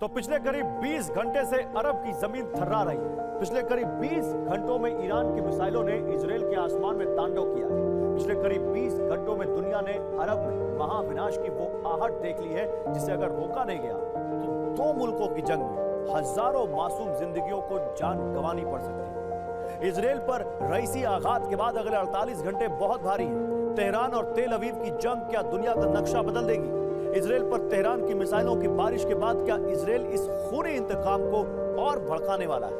तो पिछले करीब 20 घंटे से अरब की जमीन थर्रा रही है। पिछले करीब 20 घंटों में ईरान की मिसाइलों ने इजराइल के आसमान में तांडव किया है। पिछले करीब 20 घंटों में दुनिया ने अरब में महाविनाश की वो आहट देख ली है जिसे अगर रोका नहीं गया तो दो मुल्कों की जंग में हजारों मासूम जिंदगियों को जान गंवानी पड़ सकती है। इजराइल पर रईसी आघात के बाद अगले 48 घंटे बहुत भारी हैं। तेहरान और तेल अवीव की जंग क्या दुनिया का नक्शा बदल देगी? इजराइल पर तेहरान की मिसाइलों की बारिश के बाद क्या इजराइल इस खूनी इंतकाम को और भड़काने वाला है?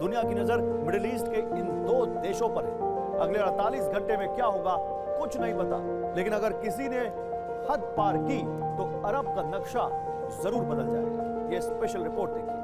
दुनिया की नजर मिडिल ईस्ट के इन दो देशों पर है। अगले 48 घंटे में क्या होगा कुछ नहीं पता, लेकिन अगर किसी ने हद पार की तो अरब का नक्शा जरूर बदल जाएगा। यह स्पेशल रिपोर्ट देखिए।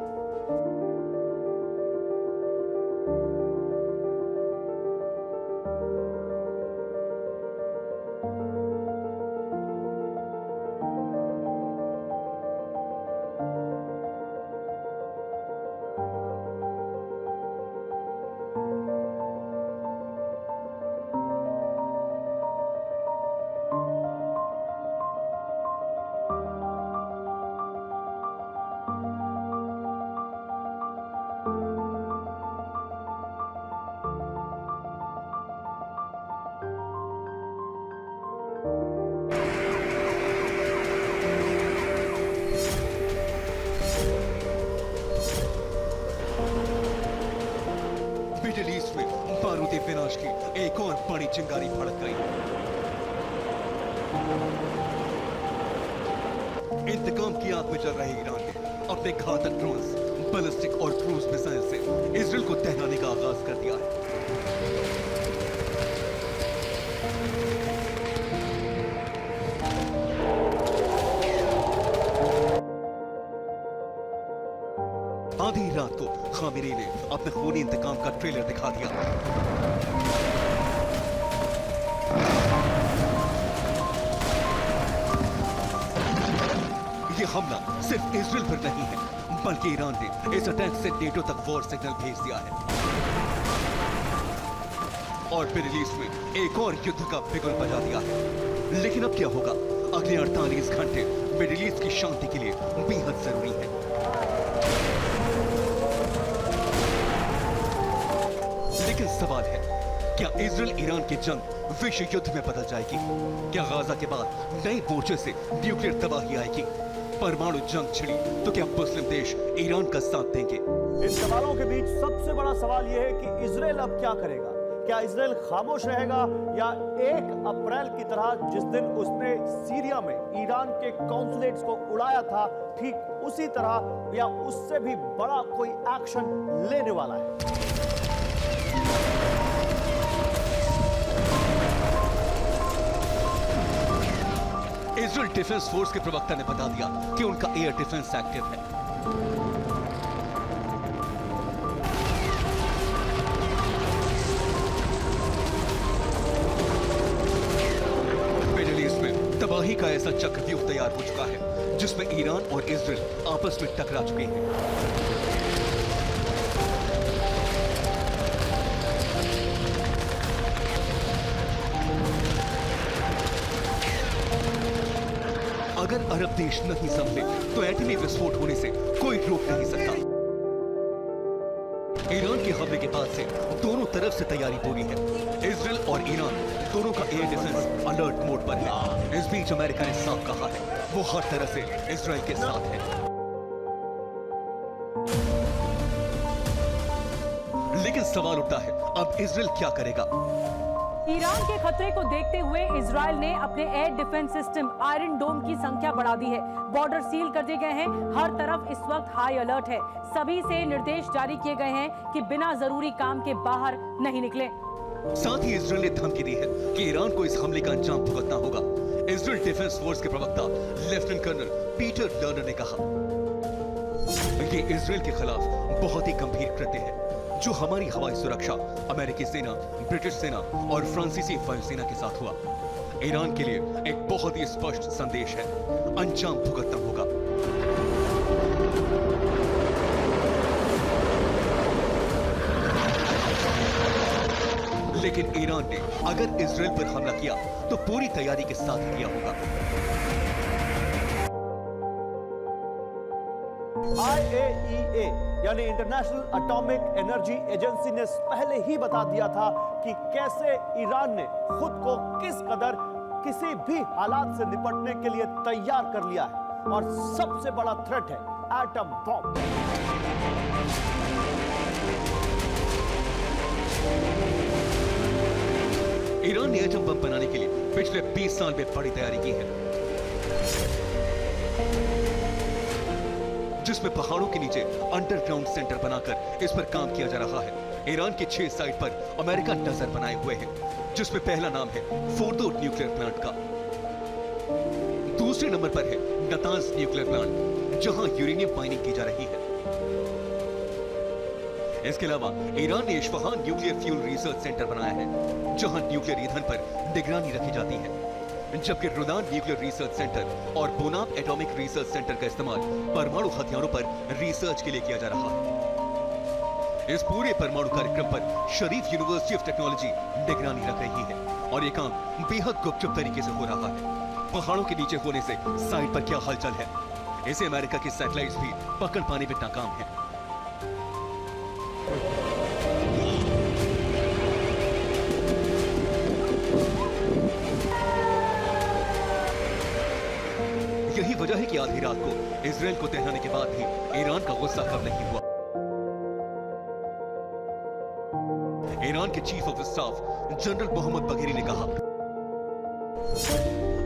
मिडिल ईस्ट में बारूदी विनाश की एक और बड़ी चिंगारी भड़क गई। इंतकाम की आग में जल रहे ईरान ने अपने घातक ड्रोन्स, बैलिस्टिक और क्रूज मिसाइल से इजराइल को तहराने का आगाज कर दिया है। आधी रात को खामेनी ने अपने खूनी इंतकाम का ट्रेलर दिखा दिया। यह हमला सिर्फ इजराइल पर नहीं है, बल्कि ईरान ने इस अटैक से नेटो तक वॉर सिग्नल भेज दिया है और मिडिल ईस्ट में एक और युद्ध का बिगुल बजा दिया है। लेकिन अब क्या होगा? अगले 48 घंटे मिडिल ईस्ट की शांति के लिए बेहद जरूरी है। लेकिन सवाल है, क्या इजराइल ईरान की जंग विश्व युद्ध में बदल जाएगी? क्या गाजा के बाद नए मोर्चे से न्यूक्लियर तबाही आएगी? परमाणु जंग छिड़ी तो क्या मुस्लिम देश ईरान का साथ देंगे? इन सवालों के बीच सबसे बड़ा सवाल यह है कि इजराइल अब क्या करेगा? क्या इजराइल खामोश रहेगा या 1 अप्रैल की तरह जिस दिन उसने सीरिया में ईरान के कॉन्सुलेट्स को उड़ाया था, ठीक उसी तरह या उससे भी बड़ा कोई एक्शन लेने वाला है? इजराइल डिफेंस फोर्स के प्रवक्ता ने बता दिया कि उनका एयर डिफेंस एक्टिव है। मिडिल ईस्ट में तबाही का ऐसा चक्रव्यूह तैयार हो चुका है जिसमें ईरान और इजराइल आपस में टकरा चुके हैं। अगर अरब देश नहीं संभले तो एटमी विस्फोट होने से कोई रोक नहीं सकता। ईरान के हमले के बाद से दोनों तरफ से तैयारी पूरी है। इजराइल और ईरान दोनों का एयर डिफेंस अलर्ट मोड पर है। इस बीच अमेरिका ने साफ कहा है वो हर तरह से इजराइल के साथ है। लेकिन सवाल उठता है, अब इजराइल क्या करेगा? ईरान के खतरे को देखते हुए इजराइल ने अपने एयर डिफेंस सिस्टम आयरन डोम की संख्या बढ़ा दी है। बॉर्डर सील कर दिए गए हैं। हर तरफ इस वक्त हाई अलर्ट है। सभी से निर्देश जारी किए गए हैं कि बिना जरूरी काम के बाहर नहीं निकले। साथ ही इजराइल ने धमकी दी है कि ईरान को इस हमले का अंजाम भुगतना होगा। इजराइल डिफेंस फोर्स के प्रवक्ता लेफ्टिनेंट कर्नल पीटर लर्नर ने कहा, ये इजराइल के खिलाफ बहुत ही गंभीर कृत्य है जो हमारी हवाई सुरक्षा, अमेरिकी सेना, ब्रिटिश सेना और फ्रांसीसी वायुसेना के साथ हुआ। ईरान के लिए एक बहुत ही स्पष्ट संदेश है, अंजाम भुगतना होगा। लेकिन ईरान ने अगर इजराइल पर हमला किया तो पूरी तैयारी के साथ किया होगा। IAEA यानी इंटरनेशनल एटॉमिक एनर्जी एजेंसी ने पहले ही बता दिया था कि कैसे ईरान ने खुद को किस कदर किसी भी हालात से निपटने के लिए तैयार कर लिया है और सबसे बड़ा थ्रेट है एटम बॉम्ब। ईरान ने एटम बम बनाने के लिए पिछले 20 साल में बड़ी तैयारी की है, जिसमें पहाड़ों के नीचे अंडरग्राउंड सेंटर बनाकर इस पर काम किया जा रहा है। ईरान के 6 साइट पर अमेरिका नजर बनाए हुए है, जिसमें पहला नाम है फोर्दो न्यूक्लियर प्लांट का। दूसरे नंबर पर है नतांज न्यूक्लियर प्लांट, जहां यूरेनियम माइनिंग की जा रही है। इसके अलावा ईरान ने Isfahan nuclear fuel research centre बनाया है, जहां न्यूक्लियर ईंधन पर निगरानी रखी जाती है, जबकि रुदान न्यूक्लियर रिसर्च सेंटर और बोनाब एटॉमिक रिसर्च सेंटर का इस्तेमाल परमाणु हथियारों पर रिसर्च के लिए किया जा रहा है। इस पूरे परमाणु कार्यक्रम पर शरीफ यूनिवर्सिटी ऑफ टेक्नोलॉजी निगरानी रख रही है और यह काम बेहद गुपचुप तरीके से हो रहा है। पहाड़ों के नीचे होने से साइट पर क्या हलचल है, इसे अमेरिका की सैटेलाइट्स भी पकड़ पाने में नाकाम है। यही वजह है कि आधी रात को इजराइल को दहराने के बाद भी ईरान का गुस्सा कम नहीं हुआ। ईरान के chief of staff general Mohammad Bagheri ने कहा,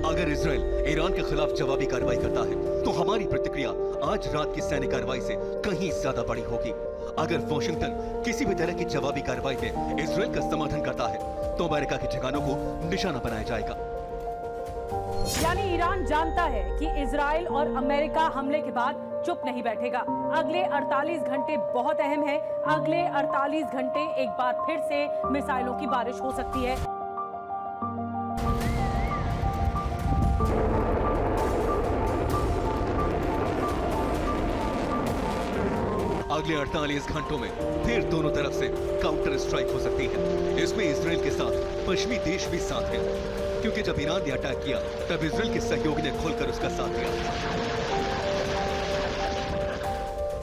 अगर इजराइल ईरान के खिलाफ जवाबी कार्रवाई करता है तो हमारी प्रतिक्रिया आज रात की सैन्य कार्रवाई से कहीं ज्यादा बड़ी होगी। अगर वॉशिंगटन किसी भी तरह की जवाबी कार्रवाई में इजराइल का समर्थन करता है तो अमेरिका के ठिकानों को निशाना बनाया जाएगा। यानी ईरान जानता है कि इजराइल और अमेरिका हमले के बाद चुप नहीं बैठेगा। अगले 48 घंटे बहुत अहम है। अगले 48 घंटे एक बार फिर से मिसाइलों की बारिश हो सकती है। अगले 48 घंटों में फिर दोनों तरफ से काउंटर स्ट्राइक हो सकती है। इसमें इजराइल के साथ पश्चिमी देश भी साथ है, क्योंकि जब ईरान ने अटैक किया तब इजराइल के सहयोगी ने खुलकर उसका साथ दिया।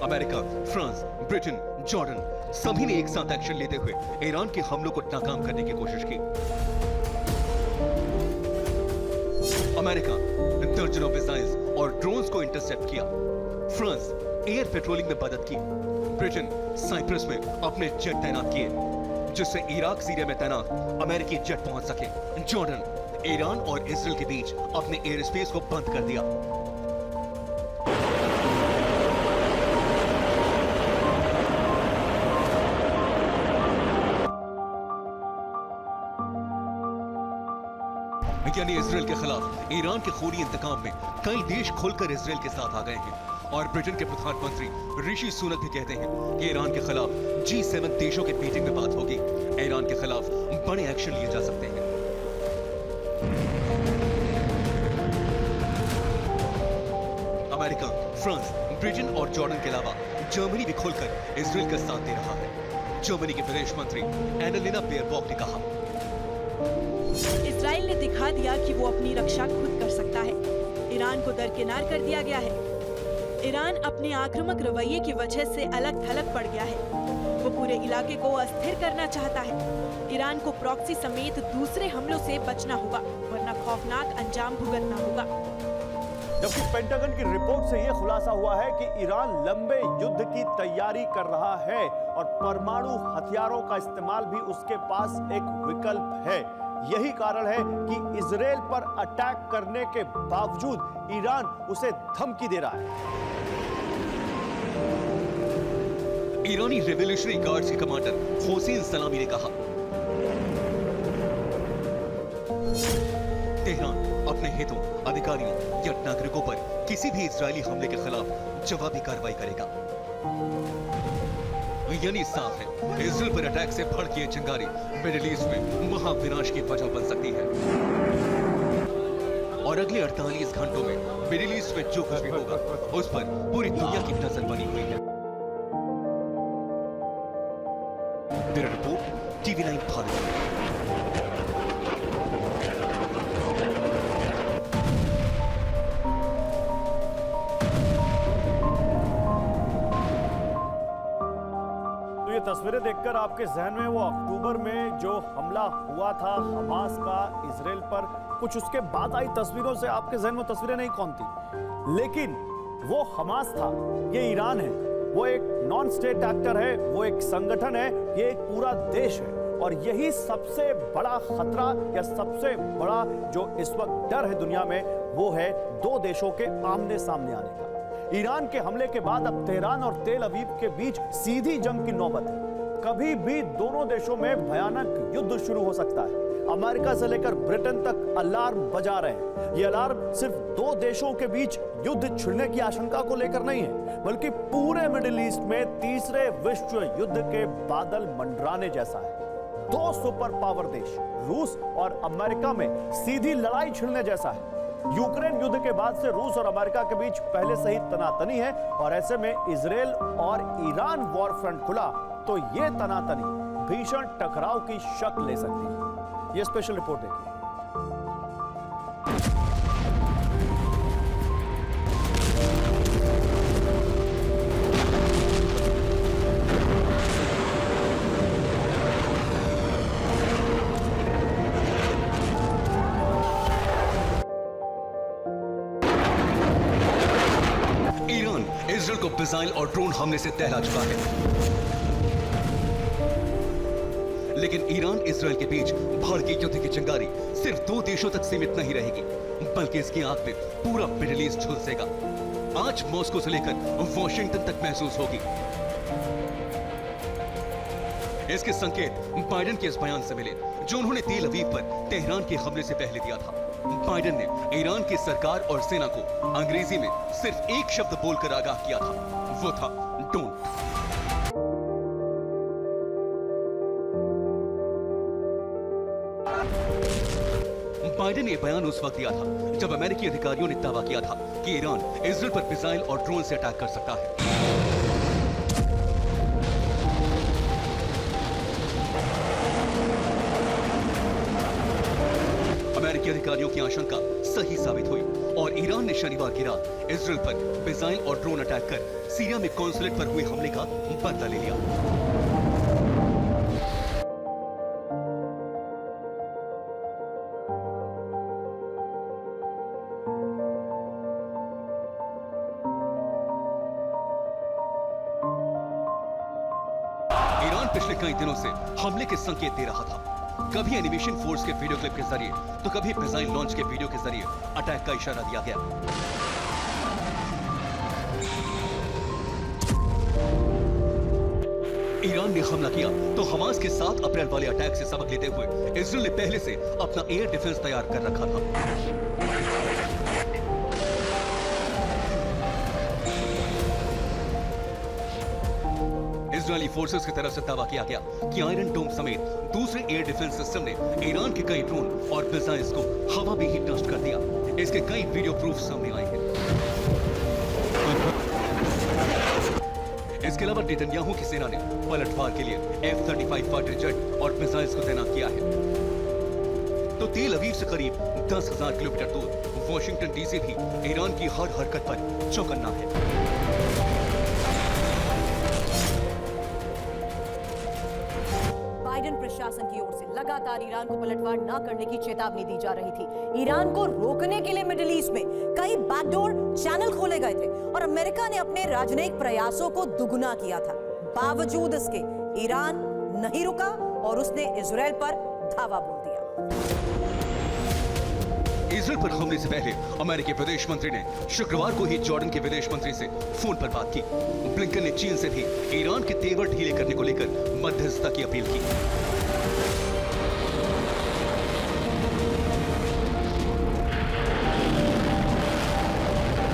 अमेरिका, फ्रांस, ब्रिटेन, जॉर्डन सभी ने एक साथ एक्शन लेते हुए ईरान के हमलों को नाकाम करने की कोशिश की। अमेरिका दर्जनों मिसाइल्स और ड्रोन्स को इंटरसेप्ट किया। फ्रांस एयर पेट्रोलिंग में मदद की। ब्रिटेन साइप्रस में अपने जेट तैनात किए, जिससे इराक सीरिया में तैनात अमेरिकी जेट पहुंच सके। जॉर्डन ईरान और इजराइल के बीच अपने एयर स्पेस को बंद कर दिया। यानी इजराइल के खिलाफ ईरान के खूनी इंतकाम में कई देश खुलकर इजराइल के साथ आ गए हैं। और ब्रिटेन के प्रधानमंत्री ऋषि सुनक भी कहते हैं कि ईरान के खिलाफ G7 देशों की मीटिंग में बात होगी। ईरान के खिलाफ बड़े एक्शन लिए जा सकते हैं। अमेरिका, फ्रांस, ब्रिटेन और जॉर्डन के अलावा जर्मनी भी खुलकर इजराइल का साथ दे रहा है। जर्मनी के विदेश मंत्री एनालिना बेयरबॉक ने कहा, इजराइल ने दिखा दिया कि वो अपनी रक्षा खुद कर सकता है। ईरान को दरकिनार कर दिया गया है। ईरान अपने आक्रामक रवैये की वजह से अलग थलग पड़ गया है। वो पूरे इलाके को अस्थिर करना चाहता है। ईरान को प्रॉक्सी समेत दूसरे हमलों से बचना होगा, वरना खौफनाक अंजाम भुगतना होगा। जबकि पेंटागन की रिपोर्ट से यह खुलासा हुआ है कि ईरान लंबे युद्ध की तैयारी कर रहा है और परमाणु हथियारों का इस्तेमाल भी उसके पास एक विकल्प है। यही कारण है कि इजराइल पर अटैक करने के बावजूद ईरान उसे धमकी दे रहा है। ईरानी रेवोल्यूशनरी गार्ड्स के कमांडर हुसैन सलामी ने कहा, तेहरान अपने हितों, अधिकारियों या नागरिकों पर किसी भी इजरायली हमले के खिलाफ जवाबी कार्रवाई करेगा। यानी साफ है, इजराइल पर अटैक से भड़के ये चिंगारी मिडिल ईस्ट में महाविनाश की वजह बन सकती है। और अगले 48 घंटों में मिडिल ईस्ट में जो कुछ भी होगा उस पर पूरी दुनिया की नजर बनी हुई है। Bureau report, TV9 Bharat. ये तस्वीरें देखकर आपके जहन में वो अक्टूबर में जो हमला हुआ था हमास का इजराइल पर, कुछ उसके बाद आई तस्वीरों से आपके जहन में तस्वीरें नहीं कौन थी, लेकिन वो हमास था, ये ईरान है, वो एक नॉन स्टेट एक्टर है, वो एक संगठन है, ये एक पूरा देश है। और यही सबसे बड़ा खतरा या सबसे बड़ा जो इस वक्त डर है दुनिया में, वो है दो देशों के आमने सामने आने का। ईरान के हमले के बाद अब तेहरान और तेल अवीव के बीच सीधी जंग की नौबत है। कभी भी दोनों देशों में भयानक युद्ध शुरू हो सकता है। अमेरिका से लेकर ब्रिटेन तक अलार्म बजा रहे हैं। ये अलार्म सिर्फ दो देशों के बीच युद्ध छिड़ने की आशंका को लेकर नहीं है, बल्कि पूरे मिडिल ईस्ट में तीसरे विश्व युद्ध के बादल मंडराने जैसा है। दो सुपर पावर देश रूस और अमेरिका में सीधी लड़ाई छिड़ने जैसा है। यूक्रेन युद्ध के बाद से रूस और अमेरिका के बीच पहले से ही तनातनी है, और ऐसे में इजराइल और ईरान वॉर फ्रंट खुला तो यह तनातनी भीषण टकराव की शक्ल ले सकती है। यह स्पेशल रिपोर्ट देखिए। इजराइल को मिसाइल और ड्रोन हमले से दहला चुका है, लेकिन ईरान इजराइल के बीच भड़की युद्ध की चिंगारी सिर्फ दो देशों तक सीमित नहीं रहेगी, बल्कि इसकी आग में पूरा मिडिल ईस्ट झुलसेगा। आज मॉस्को से लेकर वॉशिंगटन तक महसूस होगी। इसके संकेत बाइडेन के इस बयान से मिले जो उन्होंने तेल अवीव पर तेहरान के हमले से पहले दिया था। बाइडेन ने ईरान की सरकार और सेना को अंग्रेजी में सिर्फ एक शब्द बोलकर आगाह किया था, वो था डोंट। बाइडेन ने यह बयान उस वक्त दिया था जब अमेरिकी अधिकारियों ने दावा किया था कि ईरान इजराइल पर मिसाइल और ड्रोन से अटैक कर सकता है। अमेरिकी अधिकारियों की आशंका सही साबित हुई और ईरान ने शनिवार की रात इजराइल पर मिसाइल और ड्रोन अटैक कर सीरिया में कॉन्सुलेट पर हुए हमले का बदला ले लिया। ईरान पिछले कई दिनों से हमले के संकेत दे रहा था, कभी एनिमेशन फोर्स के वीडियो क्लिप के जरिए तो कभी मिसाइल लॉन्च के वीडियो के जरिए अटैक का इशारा दिया गया। ईरान ने हमला किया तो हमास के 7 अप्रैल वाले अटैक से सबक लेते हुए इजराइल ने पहले से अपना एयर डिफेंस तैयार कर रखा था। इजरायली फोर्सेस की तरफ से दावा किया गया कि आयरन डोम समेत दूसरे एयर डिफेंस सिस्टम ने ईरान के कई ड्रोन और मिसाइल्स को हवा में ही नष्ट कर दिया। इसके कई वीडियो प्रूफ सामने आए हैं। इसके अलावा नेतन्याहू की सेना ने पलटवार के लिए F-35 फाइटर जेट और मिसाइल्स को तैनात किया है। तो तेल अवीव से करीब 10,000 किलोमीटर दूर वॉशिंगटन डीसी भी ईरान की हर हरकत पर चौकन्ना है। बाइडेन प्रशासन की ओर से लगातार ईरान को पलटवार न करने की चेतावनी दी जा रही थी। ईरान को रोकने के लिए मिडिल ईस्ट में कई बैकडोर चैनल खोले गए थे और अमेरिका ने अपने राजनयिक प्रयासों को दुगुना किया था। बावजूद इसके ईरान नहीं रुका और उसने इजराइल पर धावा बोल दिया। इजराइल पर हमले से पहले अमेरिकी विदेश मंत्री ने शुक्रवार को ही जॉर्डन के विदेश मंत्री से फोन पर बात की। ब्लिंकन ने चीन से भी ईरान के तेवर ढीले करने को लेकर मध्यस्थता की अपील की।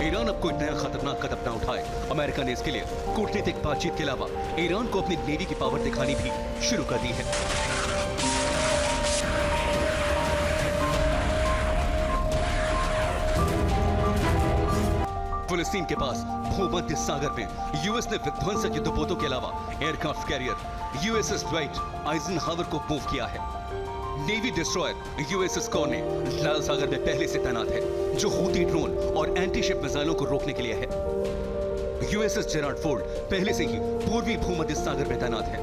ईरान अब कोई नया खतरनाक कदम न उठाए, अमेरिका ने इसके लिए कूटनीतिक बातचीत के अलावा ईरान को अपनी नेवी की पावर दिखानी भी शुरू कर दी है। फिलिस्तीन के पास भूमध्य सागर में यूएस ने विध्वंसक युद्धपोतों के अलावा aircraft carrier USS dwight Eisenhower को मूव किया है। नेवी डिस्ट्रॉयर यूएसएस कॉर्ने लाल सागर में पहले से तैनात है, जो हूती ड्रोन और एंटी शिप मिसाइलों को रोकने के लिए है। यूएसएस जेराल्ड फोर्ड पहले से ही पूर्वी भूमध्य सागर में तैनात है।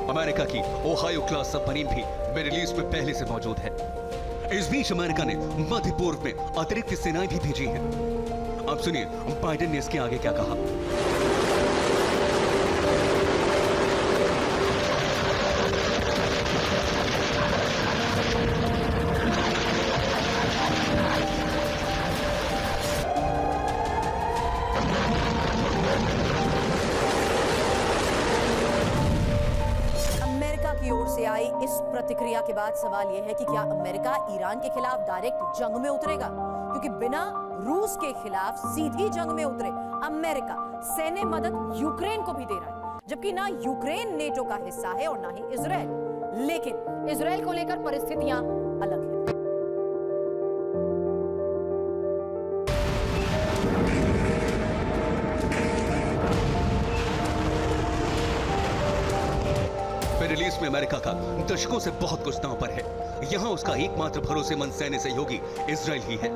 अमेरिका की ओहायो क्लास सबमरीन भी मिडिल ईस्ट में पहले से मौजूद है। इस बीच अमेरिका ने मध्य पूर्व में अतिरिक्त सेनाएं भी भेजी हैं। अब सुनिए बाइडेन ने इसके आगे क्या कहा। की ओर से आई इस प्रतिक्रिया के बाद सवाल यह है कि क्या अमेरिका ईरान के खिलाफ डायरेक्ट जंग में उतरेगा, क्योंकि बिना रूस के खिलाफ सीधी जंग में उतरे अमेरिका सैन्य मदद यूक्रेन को भी दे रहा है, जबकि ना यूक्रेन नेटो का हिस्सा है और ना ही इजराइल। लेकिन इजराइल को लेकर परिस्थितियां अलग है। मिडिल ईस्ट में अमेरिका का दशकों से बहुत कुछ दांव पर है। यहाँ उसका एकमात्र भरोसेमंद सैन्य सहयोगी इजराइल ही है,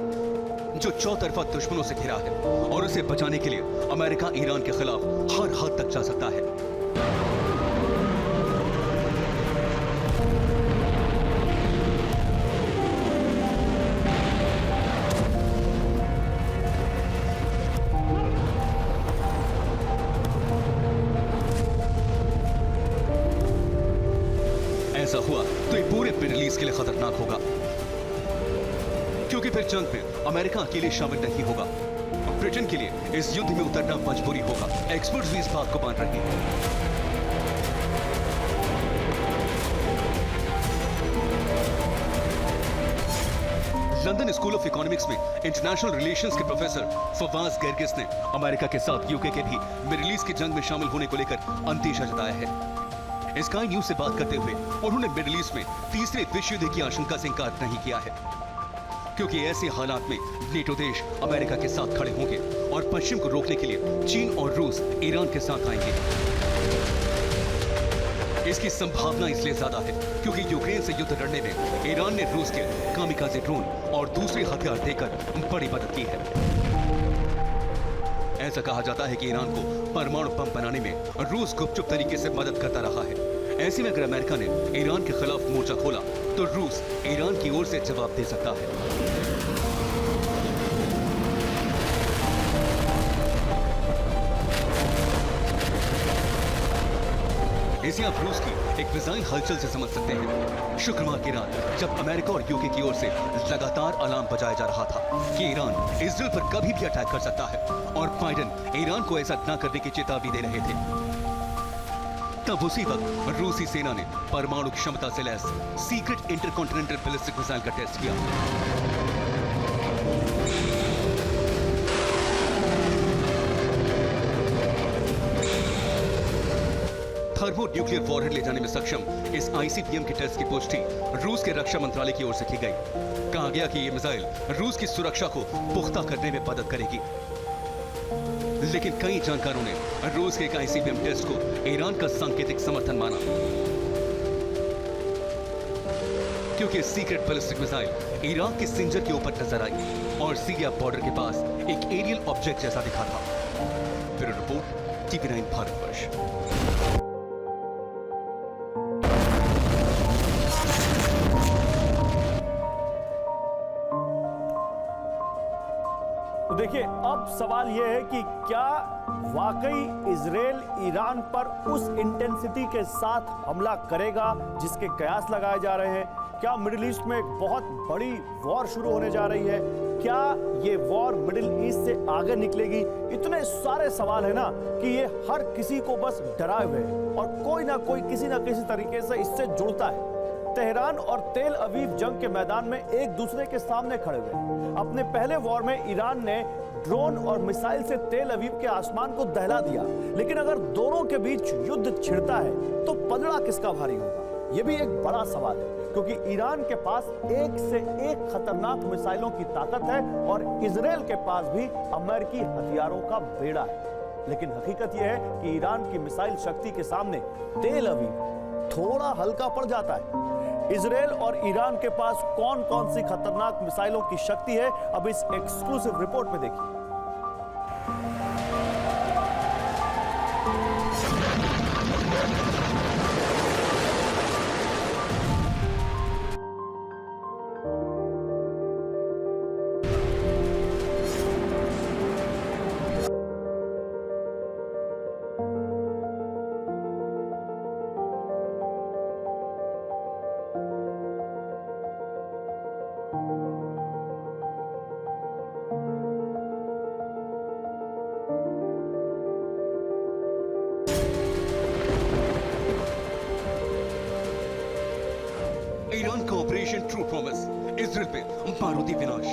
जो चौतरफा दुश्मनों से घिरा है, और उसे बचाने के लिए अमेरिका ईरान के खिलाफ हर हद तक जा सकता है। ऐसा हुआ तो ये पूरे मिडिल ईस्ट के लिए खतरनाक होगा, क्योंकि फिर जंग में अमेरिका अकेले शामिल नहीं होगा। ब्रिटेन के लिए इस युद्ध में उतरना मजबूरी होगा। एक्सपर्ट्स भी इस बात को मान रहे हैं। लंदन स्कूल ऑफ इकोनॉमिक्स में इंटरनेशनल रिलेशंस के प्रोफेसर फवाज गेर्गिस ने अमेरिका के साथ यूके के भी मिडिल ईस्ट की जंग में शामिल होने को लेकर अंदेशा जताया है। स्काई न्यूज से बात करते हुए उन्होंने मिडिल ईस्ट में तीसरे विश्व युद्ध की आशंका से इंकार नहीं किया है, क्योंकि ऐसे हालात में नेटो देश अमेरिका के साथ खड़े होंगे और पश्चिम को रोकने के लिए चीन और रूस ईरान के साथ आएंगे। इसकी संभावना इसलिए ज्यादा है क्योंकि यूक्रेन से युद्ध लड़ने में ईरान ने रूस के कामिकाज़े ड्रोन और दूसरे हथियार देकर बड़ी मदद की है। ऐसा कहा जाता है कि ईरान को परमाणु बम बनाने में रूस गुपचुप तरीके से मदद करता रहा है। ऐसे में अगर अमेरिका ने ईरान के खिलाफ मोर्चा खोला तो रूस ईरान की ओर से जवाब दे सकता है। इसे आप रूस की एक मिसाइल हलचल से समझ सकते हैं। शुक्रवार की रात जब अमेरिका और यूके की ओर से लगातार अलार्म बजाया जा रहा था कि ईरान इजराइल पर कभी भी अटैक कर सकता है और बाइडेन ईरान को ऐसा न करने की चेतावनी दे रहे थे, तब उसी वक्त रूसी सेना ने परमाणु क्षमता से lace secret intercontinental ballistic missile का टेस्ट किया। थर्मो न्यूक्लियर वॉरहेड ले जाने में सक्षम इस आईसीबीएम के टेस्ट की पुष्टि रूस के रक्षा मंत्रालय की ओर से की गई। कहा गया कि यह मिसाइल रूस की सुरक्षा को पुख्ता करने में मदद करेगी। लेकिन कई जानकारों ने रूस के एक आईसीबीएम टेस्ट को ईरान का सांकेतिक समर्थन माना, क्योंकि सीक्रेट बैलिस्टिक मिसाइल इराक के सिंजर के ऊपर नजर आई और सीरिया बॉर्डर के पास एक एरियल ऑब्जेक्ट जैसा दिखा था। Bureau report, TV9 Bharatvarsh. तो देखिए, अब सवाल यह है कि क्या वाकई इजराइल ईरान पर उस इंटेंसिटी के साथ हमला करेगा जिसके कयास लगाए जा रहे हैं? क्या मिडिल ईस्ट में एक बहुत बड़ी वॉर शुरू होने जा रही है? क्या ये वॉर मिडिल ईस्ट से आगे निकलेगी? इतने सारे सवाल है ना कि ये हर किसी को बस डराए हुए है और कोई ना कोई किसी ना किसी तरीके से इससे जुड़ता है। तेहरान और तेल अवीव जंग के मैदान में एक दूसरे के सामने खड़े हुए। अपने पहले वॉर में ईरान ने ड्रोन और मिसाइल से तेल अवीव के आसमान को दहला दिया, लेकिन अगर दोनों के बीच युद्ध छिड़ता है तो पलड़ा किसका भारी होगा? यह भी एक बड़ा सवाल है, क्योंकि ईरान के पास एक से एक खतरनाक मिसाइलों की ताकत है और इजराइल के पास भी अमेरिकी हथियारों का बेड़ा है। लेकिन हकीकत यह है कि ईरान की मिसाइल शक्ति के सामने तेल अवीव थोड़ा हल्का पड़ जाता है। इजराइल और ईरान के पास कौन कौन सी खतरनाक मिसाइलों की शक्ति है, अब इस एक्सक्लूसिव रिपोर्ट में देखिए। ईरान का ऑपरेशन ट्रू प्रॉमिस, इजराइल पे बारूदी विनाश।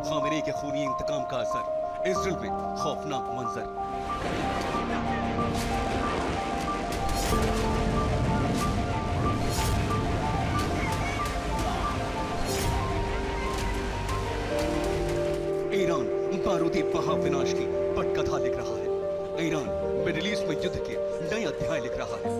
खामेनी के खूनी इंतकाम का असर, इजराइल में खौफनाक मंजर। ईरान बारूदी महाविनाश की पटकथा लिख रहा है। ईरान मिडिल ईस्ट में युद्ध के नए अध्याय लिख रहा है।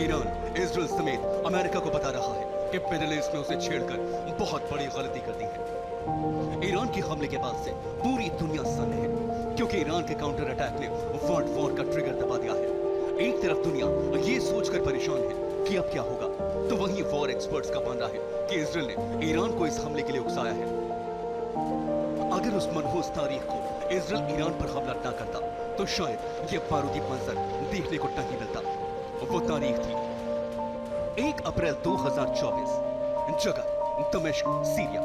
ईरान इजराइल समेत अमेरिका को बता रहा है कि मिडिल ईस्ट में उसे छेड़कर बहुत बड़ी गलती कर दी है। ईरान के हमले के बाद से पूरी दुनिया सन्न है, क्योंकि ईरान के काउंटर अटैक ने वर्ल्ड वॉर का ट्रिगर दबा दिया है। एक तरफ दुनिया ये सोचकर परेशान है कि अब क्या होगा, तो वहीं वॉर एक्सपर्ट्स का मानना है कि इजराइल ने ईरान को इस हमले के लिए उकसाया है। अगर उस मनहूस तारीख को इजराइल ईरान पर हमला न करता, तो शायद ये बारूदी मंजर देखने को नहीं मिलता। वो तारीख थी 1 अप्रैल 2024, जगह दमिश्क, सीरिया।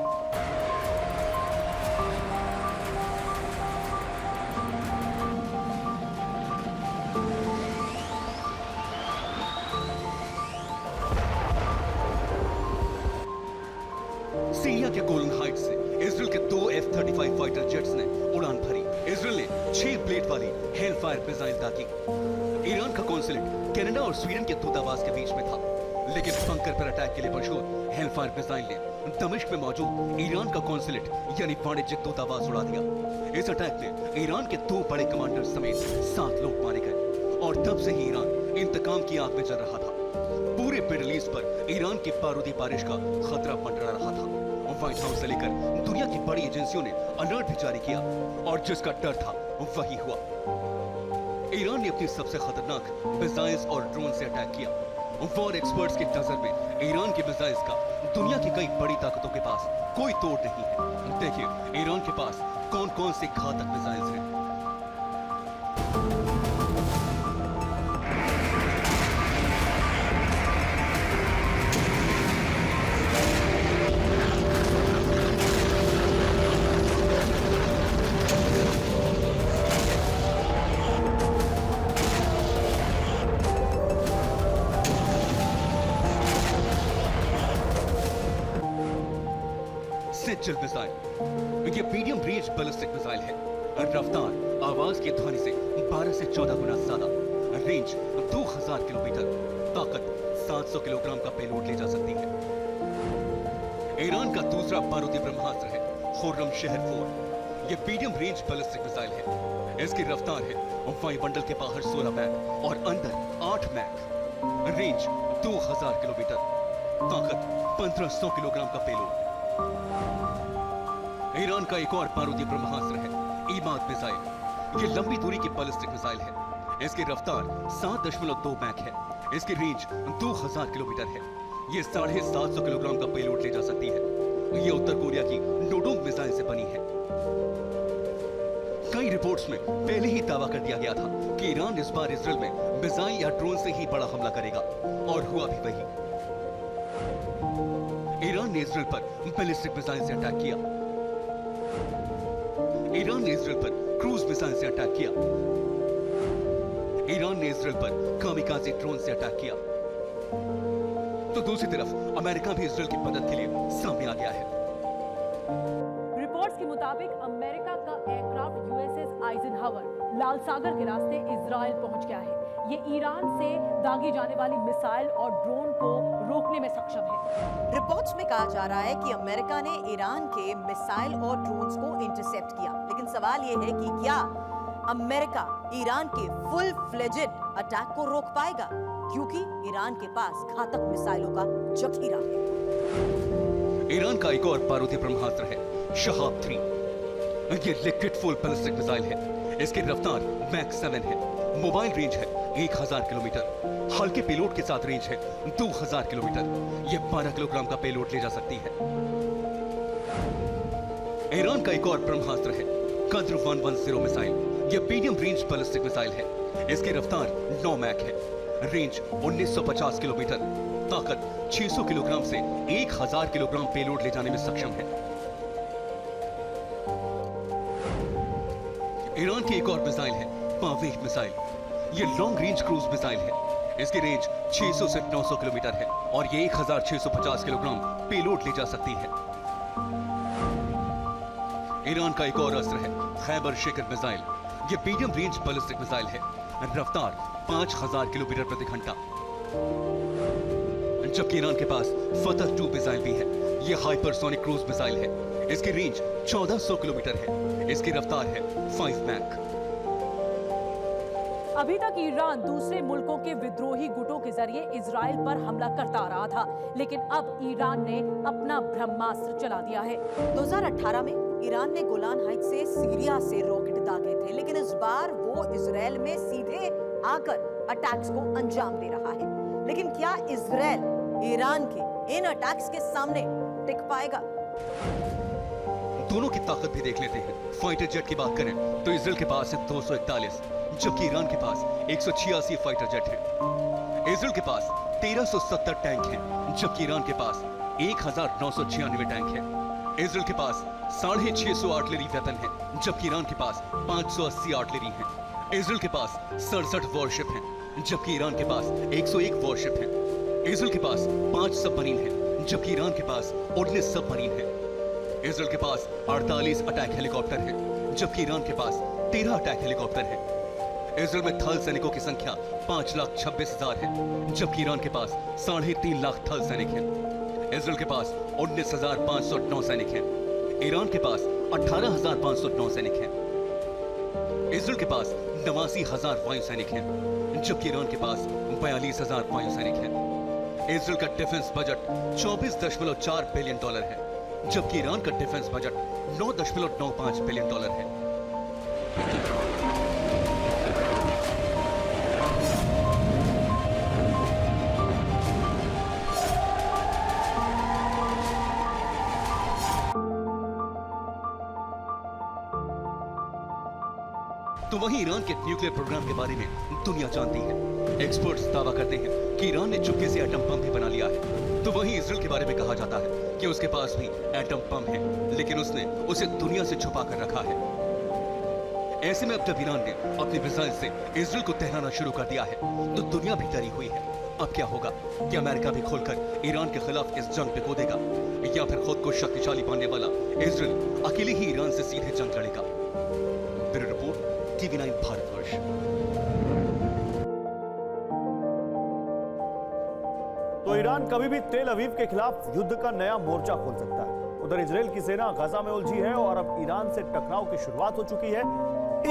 सीरिया के गोलन हाइट्स से इजराइल के 2 F-35 फाइटर जेट्स ने उड़ान भरी। इजराइल ने 6 ब्लेड वाली हेलफायर मिसाइल दागी। ईरान का कॉन्सुलेट कनाडा और स्वीडन के दूतावास के बीच में था, लेकिन बंकर पर अटैक के लिए मशहूर हेलफायर मिसाइल ने दमिश्क में मौजूद ईरान का कॉन्सुलेट यानी वाणिज्यिक दूतावास उड़ा दिया। इस अटैक में ईरान के 2 बड़े कमांडर समेत 7 लोग मारे गए, और तब से ही ईरान इंतकाम की आग में जल रहा था। पूरे मिडिल ईस्ट पर ईरान की बारूदी बारिश का खतरा मंडरा रहा था। व्हाइट हाउस से लेकर दुनिया की बड़ी एजेंसियों ने अलर्ट भी जारी किया, और जिसका डर था वही हुआ। ईरान ने अपनी सबसे खतरनाक मिसाइल्स और ड्रोन से अटैक किया। वॉर एक्सपर्ट्स के नजर में ईरान की मिसाइल्स का दुनिया की कई बड़ी ताकतों के पास कोई तोड़ नहीं है। देखिए ईरान के पास कौन कौन से घातक मिसाइल्स हैं। सेंचुल मिसाइल ये मीडियम रेंज बैलिस्टिक मिसाइल है। रफ्तार आवाज की ध्वनि से 12 से 14 गुना ज्यादा, रेंज 2000 किलोमीटर, ताकत 700 किलोग्राम का पेलोड ले जा सकती है। ईरान का दूसरा बारूदी ब्रह्मास्त्र है खुर्रम शहर 4। ये मीडियम रेंज बैलिस्टिक मिसाइल है। इसकी रफ्तार है वायुमंडल के बाहर 16 मैक और अंदर 8 मैक, रेंज 2000 किलोमीटर, ताकत 1500 किलोग्राम का पेलोड। ईरान का एक और बारूदी ब्रह्मास्त्र है ईमाद मिसाइल। ये लंबी दूरी की बैलिस्टिक मिसाइल है। इसकी रफ्तार 7.2 मैक है। इसकी रेंज 2000 किलोमीटर है। ये 750 किलोग्राम का पेलोड ले जा सकती है। ये उत्तर कोरिया की नोडोंग मिसाइल से बनी है। कई रिपोर्ट्स में पहले ही दावा कर दिया गया था कि ईरान इस बार इजराइल में मिसाइल या ड्रोन से ही बड़ा हमला करेगा, और हुआ भी वही। ईरान ने इजराइल पर बैलिस्टिक मिसाइल से अटैक किया। ईरान ने इजराइल पर क्रूज मिसाइल से अटैक किया। ईरान ने इजराइल पर कामिकाज़े ड्रोन से अटैक किया। तो दूसरी तरफ अमेरिका भी इजराइल की मदद के लिए सामने आ गया है। रिपोर्ट्स के मुताबिक अमेरिका का एयरक्राफ्ट यूएसएस आइजनहावर लाल सागर के रास्ते इजराइल पहुंच गया है। ये ईरान से दागी जाने वाली मिसाइल और ड्रोन को रोकने में सक्षम है। रिपोर्ट्स में कहा जा रहा है कि अमेरिका ने ईरान के मिसाइल और ड्रोन्स को इंटरसेप्ट किया, लेकिन सवाल यह है कि क्या अमेरिका ईरान के फुल फ्लेजेड अटैक को रोक पाएगा? क्योंकि ईरान के पास घातक मिसाइलों का जखीरा है। ईरान का एक और बारूदी ब्रह्मास्त्र है शहाब 3। ये लिक्विड फुल बैलिस्टिक मिसाइल है। इसकी रफ्तार मैक 7 है। मोबाइल रेंज है 1000 किलोमीटर। हल्के पेलोड के साथ रेंज है 2000 किलोमीटर। ये 12 किलोग्राम का पेलोड ले जा सकती है। ईरान का एक और ब्रह्मास्त्र है कद्र 110 मिसाइल। यह मीडियम रेंज बैलिस्टिक मिसाइल है। इसकी रफ्तार 9 मैक है। Range 1950 kilometre. ताकत 600 किलोग्राम से 1000 किलोग्राम पेलोड ले जाने में सक्षम है। ईरान की एक और मिसाइल है पावेह मिसाइल। यह लॉन्ग रेंज क्रूज मिसाइल है। इसकी रेंज 600 से 900 किलोमीटर है और ये 1650 किलोग्राम पेलोड ले जा सकती है। ईरान का एक और अस्त्र है खैबर शेकर मिसाइल। ये मीडियम रेंज बैलिस्टिक मिसाइल है। रफ्तार 5000 किलोमीटर प्रति घंटा। जबकि ईरान के पास फतह 2 मिसाइल भी है। यह हाइपरसोनिक क्रूज मिसाइल है। इसकी रेंज 1400 किलोमीटर है। इसकी रफ्तार है 5 मैक। अभी तक ईरान दूसरे मुल्कों के विद्रोही गुटों के जरिए इजराइल पर हमला करता रहा था, लेकिन अब ईरान ने अपना ब्रह्मास्त्र चला दिया है। 2018 में ईरान ने गोलान हाइट से सीरिया से रॉकेट दागे थे, लेकिन इस बार वो इजराइल में सीधे आकर अटैक्स को अंजाम दे रहा है। लेकिन क्या इजराइल ईरान के इन अटैक्स के सामने टिक पाएगा? दोनों की ताकत भी देख लेते हैं। फाइटर जेट की बात करें तो इजराइल के पास है 241, जबकि ईरान के पास 186 फाइटर जेट है। इजराइल के पास 1370 टैंक हैं, जबकि ईरान के पास 1996 टैंक है। इजराइल के पास 650 आर्टिलरी वेपन है, जबकि ईरान के पास 580 आर्टिलरी है। इजराइल के पास 67 वॉरशिप हैं, जबकि ईरान के पास 101 वॉरशिप हैं। इजराइल के पास 5 सबमरीन हैं, जबकि ईरान के पास 19 सबमरीन हैं। इजराइल के पास 48 अटैक हेलीकॉप्टर हैं, जबकि ईरान के पास 13 अटैक हेलीकॉप्टर हैं। इजराइल में थल सैनिकों की संख्या 5,26,000 है, जबकि ईरान के पास 3.5 लाख थल सैनिक हैं। इजराइल के पास 19,509 सैनिक हैं। ईरान के पास 18,509 सैनिक हैं। इजराइल के पास 89,000 वायु सैनिक हैं, जबकि ईरान के पास 42,000 वायु सैनिक हैं। इजराइल का डिफेंस बजट $24.4 बिलियन है, जबकि ईरान का डिफेंस बजट $9.95 बिलियन है। तो वहीं ईरान के न्यूक्लियर प्रोग्राम के बारे में दुनिया जानती है। एक्सपर्ट्स दावा करते हैं कि ईरान ने चुपके से एटम बम भी बना लिया है। तो वहीं इजराइल के बारे में कहा जाता है कि उसके पास भी एटम बम है, लेकिन उसने उसे दुनिया से छुपा कर रखा है। ऐसे में अब जब ईरान ने अपनी मिसाइल से इजराइल को तहराना शुरू कर दिया है, तो दुनिया भी डरी हुई है। अब क्या होगा? क्या अमेरिका भी खोलकर ईरान के खिलाफ इस जंग में कूदेगा, या फिर खुद को शक्तिशाली मानने वाला इजराइल अकेले ही ईरान से सीधे जंग लड़ेगा? Bureau report, TV9 Bharatvarsh. तो ईरान कभी भी तेल अवीव के खिलाफ युद्ध का नया मोर्चा खोल सकता है। उधर इजराइल की सेना गाजा में उलझी है और अब ईरान से टकराव की शुरुआत हो चुकी है।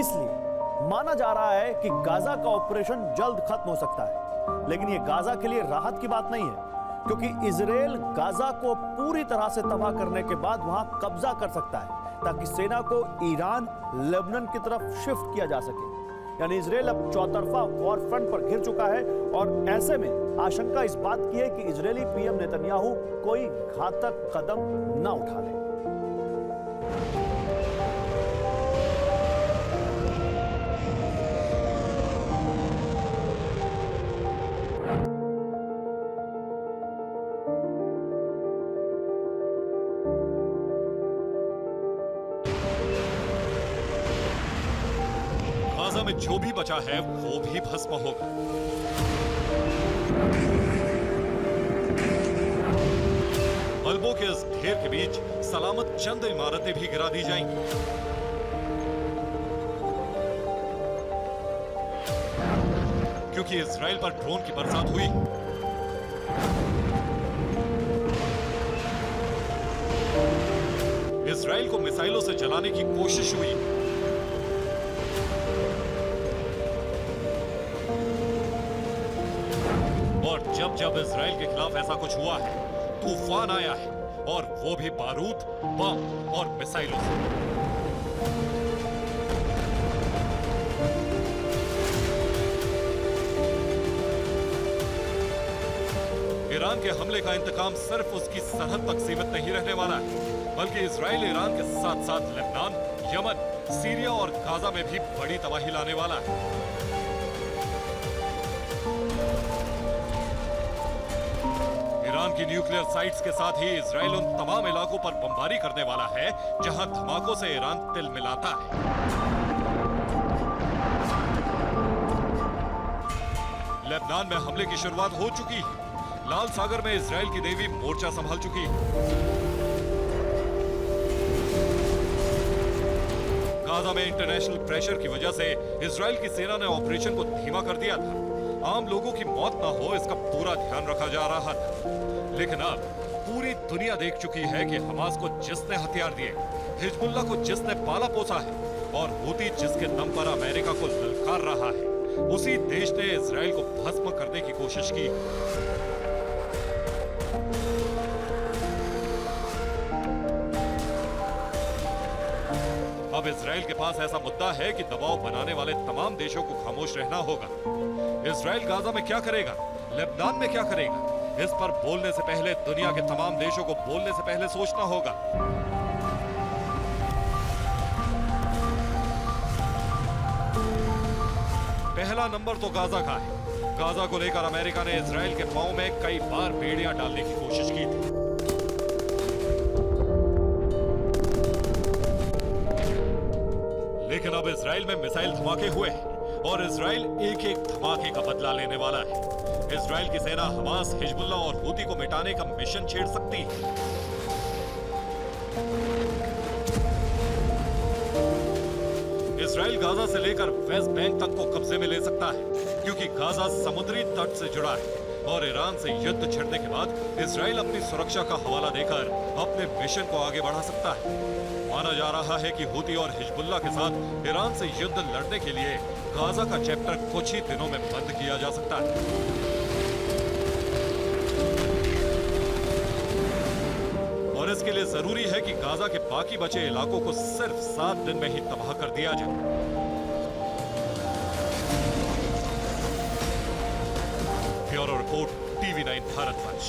इसलिए माना जा रहा है कि गाजा का ऑपरेशन जल्द खत्म हो सकता है। लेकिन यह गाजा के लिए राहत की बात नहीं है, क्योंकि इजराइल गाजा को पूरी तरह से तबाह करने के बाद वहां कब्जा कर सकता है, ताकि सेना को ईरान लेबनान की तरफ शिफ्ट किया जा सके। यानी इजराइल अब चौतरफा वॉर फ्रंट पर घिर चुका है और ऐसे में आशंका इस बात की है कि इजरायली पीएम नेतन्याहू कोई घातक कदम ना उठा ले। गाजा में जो भी बचा है वो भी भस्म होगा। मलबों के इस ढेर के बीच सलामत चंद इमारतें भी गिरा दी जाएंगी। क्योंकि इजराइल पर ड्रोन की बरसात हुई। इजराइल को मिसाइलों से जलाने की कोशिश हुई। अब जब इजराइल के खिलाफ ऐसा कुछ हुआ है, तूफान आया है, और वो भी बारूद, बम और मिसाइलों से। ईरान के हमले का इंतकाम सिर्फ उसकी सरहद तक सीमित नहीं रहने वाला है, बल्कि इजराइल ईरान के साथ साथ लेबनान, यमन, सीरिया और गाजा में भी बड़ी तबाही लाने वाला है। ईरान की न्यूक्लियर साइट्स के साथ ही इजराइल उन तमाम इलाकों पर बमबारी करने वाला है जहां धमाकों से ईरान तिल मिलाता है। लेबनान में हमले की शुरुआत हो चुकी है। लाल सागर में इजराइल की नेवी मोर्चा संभाल चुकी है। गाजा में इंटरनेशनल प्रेशर की वजह से इजराइल की सेना ने ऑपरेशन को धीमा कर दिया था। आम लोगों की मौत ना हो इसका पूरा ध्यान रखा जा रहा था। लेकिन अब पूरी दुनिया देख चुकी है कि हमास को जिसने हथियार दिए, हिजबुल्लाह को जिसने पाला पोसा है और हूती जिसके दम पर अमेरिका को ललकार रहा है, उसी देश ने इजराइल को भस्म करने की कोशिश की। अब इजराइल के पास ऐसा मुद्दा है कि दबाव बनाने वाले तमाम देशों को खामोश रहना होगा। इजराइल गाजा में क्या करेगा, लेबनान में क्या करेगा, इस पर बोलने से पहले दुनिया के तमाम देशों को बोलने से पहले सोचना होगा। पहला नंबर तो गाजा का है। गाजा को लेकर अमेरिका ने इजराइल के पांव में कई बार बेड़ियां डालने की कोशिश की थी। लेकिन अब इजराइल में मिसाइल धमाके हुए हैं और इजराइल एक एक धमाके का बदला लेने वाला है। इजराइल की सेना हमास, हिजबुल्लाह और हूती को मिटाने का मिशन छेड़ सकती है। इजराइल गाजा से लेकर वेस्ट बैंक तक को कब्जे में ले सकता है, क्योंकि गाजा समुद्री तट से जुड़ा है और ईरान से युद्ध छिड़ने के बाद इजराइल अपनी सुरक्षा का हवाला देकर अपने मिशन को आगे बढ़ा सकता है। माना जा रहा है कि हूती और हिजबुल्लाह के साथ ईरान से युद्ध लड़ने के लिए गाजा का चैप्टर कुछ ही दिनों में बंद किया जा सकता है। और इसके लिए जरूरी है कि गाजा के बाकी बचे इलाकों को सिर्फ 7 दिन में ही तबाह कर दिया जाए। Bureau report, TV9 भारतवंश।